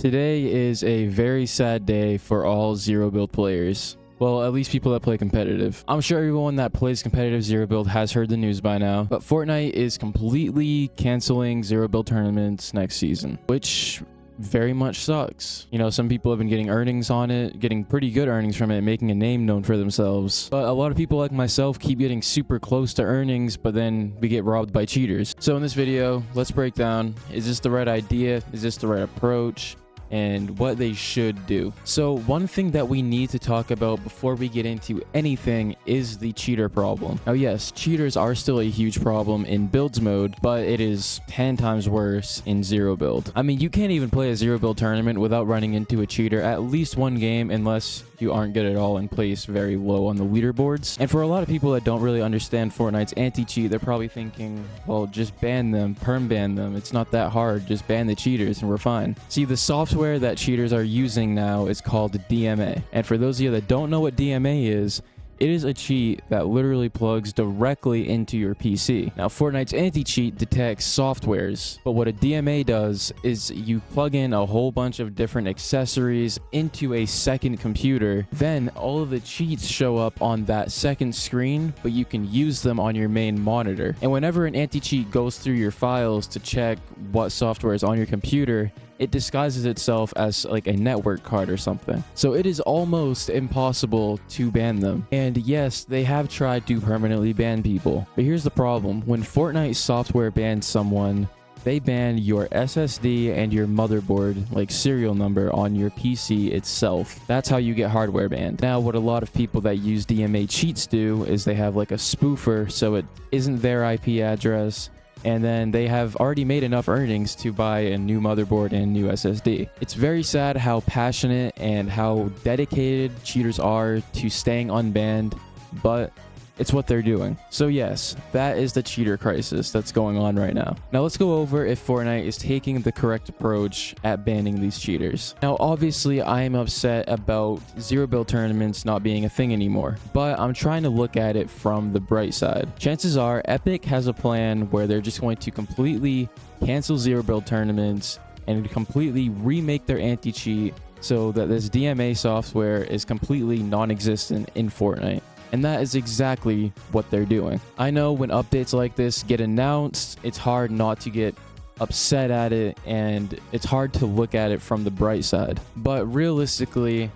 Today is a very sad day for all zero build players. Well, at least people that play competitive. I'm sure everyone that plays competitive zero build has heard the news by now, but Fortnite is completely canceling zero build tournaments next season, which very much sucks. You know, some people have been getting earnings on it, getting pretty good earnings from it, making a name known for themselves. But a lot of people like myself keep getting super close to earnings, but then we get robbed by cheaters. So in this video, let's break down, is this the right idea? Is this the right approach? And what they should do. So one thing that we need to talk about before we get into anything is the cheater problem. Now yes, cheaters are still a huge problem in builds mode, but it is 10 times worse in zero build. I mean, you can't even play a zero build tournament without running into a cheater at least one game, unless you aren't good at all and place very low on the leaderboards. And for a lot of people that don't really understand Fortnite's anti-cheat, they're probably thinking, well, just ban them, perm ban them. It's not that hard. Just ban the cheaters and we're fine. See, the software that cheaters are using now is called DMA. And for those of you that don't know what DMA is, it is a cheat that literally plugs directly into your PC. Now, Fortnite's anti-cheat detects softwares, but what a DMA does is you plug in a whole bunch of different accessories into a second computer. Then all of the cheats show up on that second screen, but you can use them on your main monitor. And whenever an anti-cheat goes through your files to check what software is on your computer, it disguises itself as like a network card or something. So it is almost impossible to ban them. And yes, they have tried to permanently ban people. But here's the problem. When Fortnite software bans someone, they ban your SSD and your motherboard, like serial number, on your PC itself. That's how you get hardware banned. Now, what a lot of people that use DMA cheats do is they have like a spoofer, so it isn't their IP address, and then they have already made enough earnings to buy a new motherboard and new SSD. It's very sad how passionate and how dedicated cheaters are to staying unbanned, but it's what they're doing. So yes, that is the cheater crisis that's going on right now. Now let's go over if Fortnite is taking the correct approach at banning these cheaters. Now obviously I am upset about zero build tournaments not being a thing anymore, but I'm trying to look at it from the bright side. Chances are Epic has a plan where they're just going to completely cancel zero build tournaments and completely remake their anti-cheat so that this DMA software is completely non-existent in Fortnite. And that is exactly what they're doing. I know when updates like this get announced, it's hard not to get upset at it, and it's hard to look at it from the bright side. But realistically,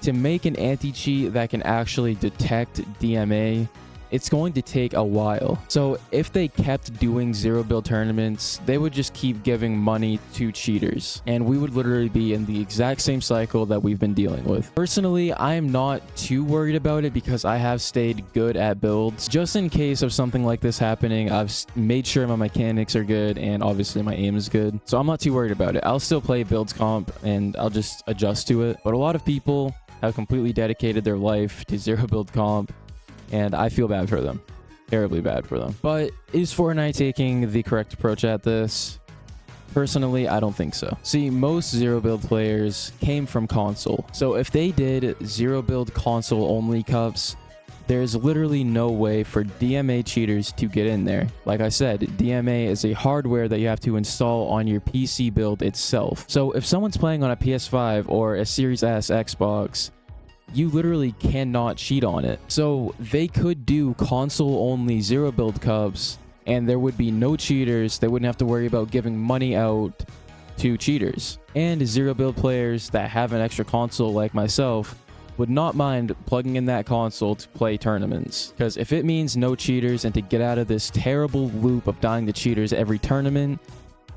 to make an anti-cheat that can actually detect DMA, it's going to take a while. So if they kept doing zero build tournaments, they would just keep giving money to cheaters, and we would literally be in the exact same cycle that we've been dealing with. Personally, I am not too worried about it because I have stayed good at builds. Just in case of something like this happening, I've made sure my mechanics are good and obviously my aim is good. So I'm not too worried about it. I'll still play builds comp and I'll just adjust to it. But a lot of people have completely dedicated their life to zero build comp, and I feel bad for them. Terribly bad for them. But is Fortnite taking the correct approach at this? Personally, I don't think so. See, most zero build players came from console. So if they did zero build console only cups, there's literally no way for DMA cheaters to get in there. Like I said, DMA is a hardware that you have to install on your PC build itself. So if someone's playing on a PS5 or a Series S Xbox, you literally cannot cheat on it. So they could do console only zero build cups and there would be no cheaters. They wouldn't have to worry about giving money out to cheaters. And zero build players that have an extra console like myself would not mind plugging in that console to play tournaments. Because if it means no cheaters and to get out of this terrible loop of dying to cheaters every tournament,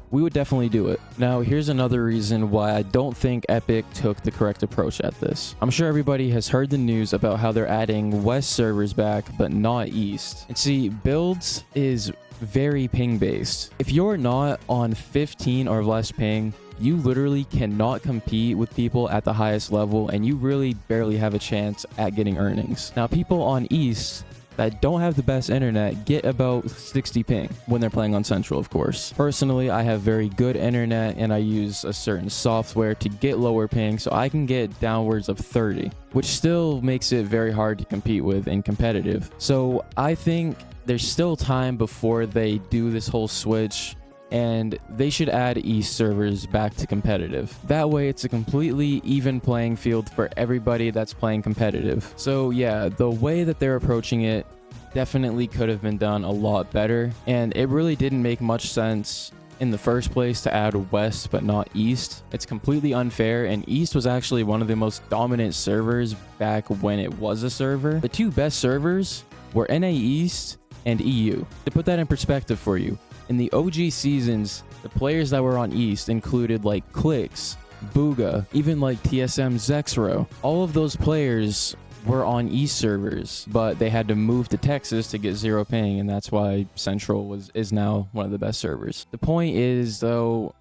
we would definitely do it. Now, here's another reason why I don't think Epic took the correct approach at this. I'm sure everybody has heard the news about how they're adding West servers back, but not East. And see, builds is very ping based. If you're not on 15 or less ping, you literally cannot compete with people at the highest level, and you really barely have a chance at getting earnings. Now, people on East that don't have the best internet get about 60 ping when they're playing on Central, of course. Personally, I have very good internet and I use a certain software to get lower ping, so I can get downwards of 30, which still makes it very hard to compete with in competitive. So I think there's still time before they do this whole switch and they should add East servers back to competitive. That way it's a completely even playing field for everybody that's playing competitive. So yeah, the way that they're approaching it definitely could have been done a lot better, and it really didn't make much sense in the first place to add West but not East. It's completely unfair, and East was actually one of the most dominant servers back when it was a server. The two best servers were NA East and EU. To put that in perspective for you, in the OG seasons, the players that were on East included like Clix, Booga, even like TSM Zexro. All of those players were on East servers, but they had to move to Texas to get zero ping, and that's why Central is now one of the best servers. The point is, though,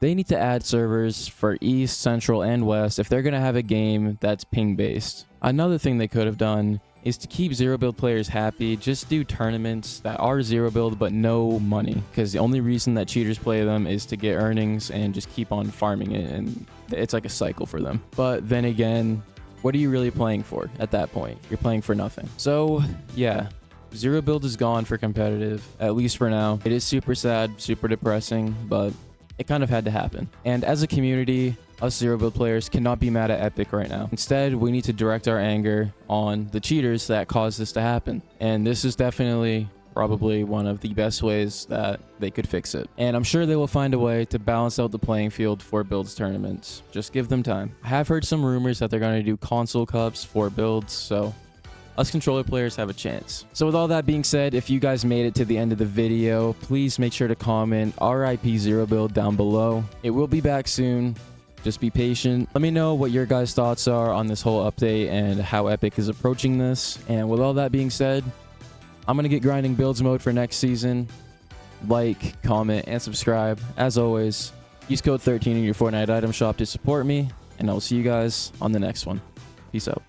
they need to add servers for East, Central, and West if they're going to have a game that's ping-based. Another thing they could have done is to keep zero build players happy, just do tournaments that are zero build but no money, because the only reason that cheaters play them is to get earnings and just keep on farming it, and it's like a cycle for them. But then again, what are you really playing for at that point? You're playing for nothing. So yeah, zero build is gone for competitive, at least for now. It is super sad, super depressing, but it kind of had to happen. And as a community, us zero build players cannot be mad at Epic right now. Instead, we need to direct our anger on the cheaters that caused this to happen. And this is definitely probably one of the best ways that they could fix it. And I'm sure they will find a way to balance out the playing field for builds tournaments. Just give them time. I have heard some rumors that they're going to do console cups for builds, so us controller players have a chance. So with all that being said, if you guys made it to the end of the video, please make sure to comment RIP Zero Build down below. It will be back soon. Just be patient. Let me know what your guys' thoughts are on this whole update and how Epic is approaching this. And with all that being said, I'm going to get grinding builds mode for next season. Like, comment, and subscribe. As always, use code 13 in your Fortnite item shop to support me, and I will see you guys on the next one. Peace out.